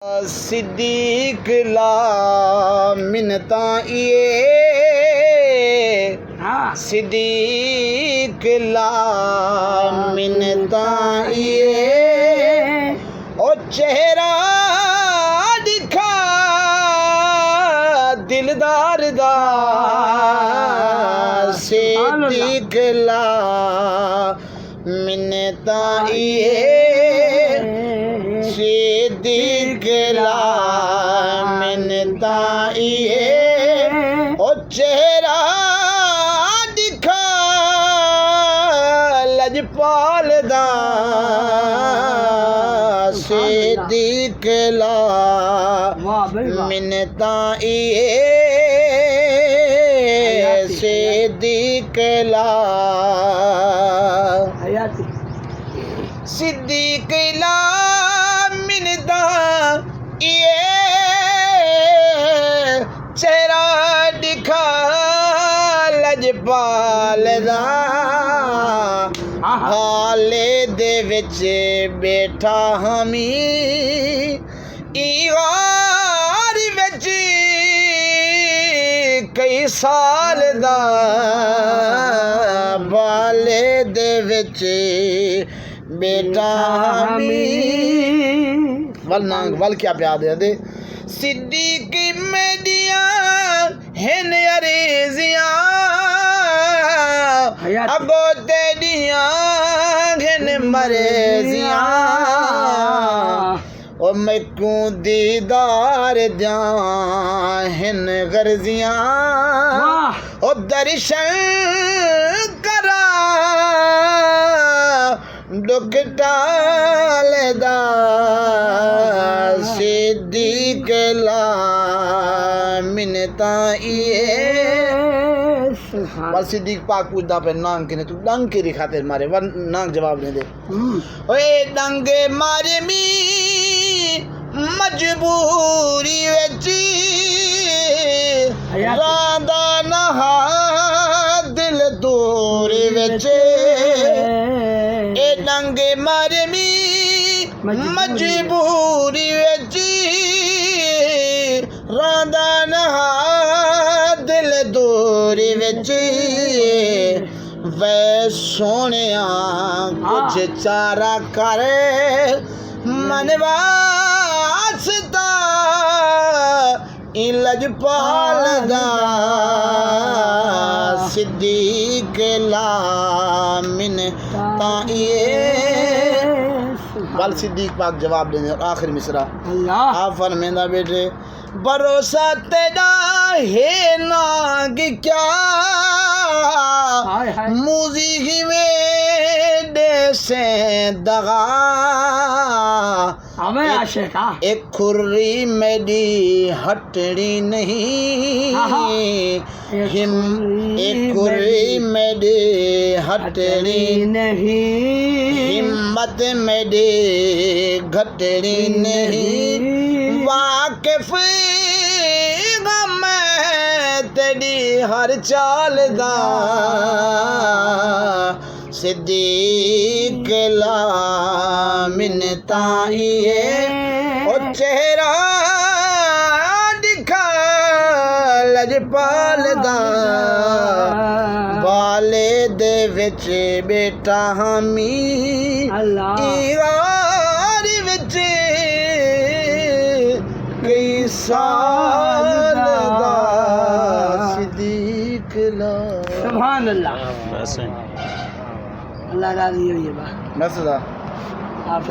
सिद्दीक ला मिन्नता ये सिद्दीक ला मिन्नता ये ओ चेहरा दिखा दिलदार दा सिद्दीक ला मिन्नता ये सिद्दीक ला मिन्नता ये ओ चेहरा दिखा लजपाल दा सिद्दीक ला मिन्नता ये सिद्दीक ला सिद्दीक ला मिन्नता ये चेहरा दिखा लजपाल दा हाले दे विच बैठा हमी ईगार विच कई साल दा बाले दे विच बेटा वल क्या प्यार दे सिद्दीक मेडिया हिन अरेजियां अगो तेडिया हिन मरेजियां ओ मैकू दीदार द्या हिन गर्जियां ओ दर्शन करा दुख टालदा सिद्दीक ला मिन्नता ये सिद्दीक पाक पूछदा पे नांग किने तू डंग के खातिर मारे वन नांग जवाब नहीं दे ओए डंग मारे मी मजबूरी विच रांदा नहा दिल दूर विच ए डंग मारे मी मजबूरी विच रांदा नहा दिल दूर विच वे सोनिया कुछ चारा कर मनवा लजपाल दा सिद्दीक ला मिन्नता ये वल सिद्दीक पाक जवाब देने आखिर मिसरा आप फरमांदा बेटे भरोसा तेरा है नाग क्या मूजी ही में से दगा एक खुर्री मेरी हटड़ी नहीं हिम एक खुर्री मेरी हटड़ी नहीं हिम्मत मेरी घटड़ी नहीं वाकिफ मैं तेरी हर चाल दा सिद्दीक ला मिन्नता ये ओ चेहरा दिखा लजपाल दा बाले दे विच बेटा हमी ईगार विच कई साल दा सिद्दीक ला सुभान अल्लाह अल्लाह राजी हो ये बात नसदा आप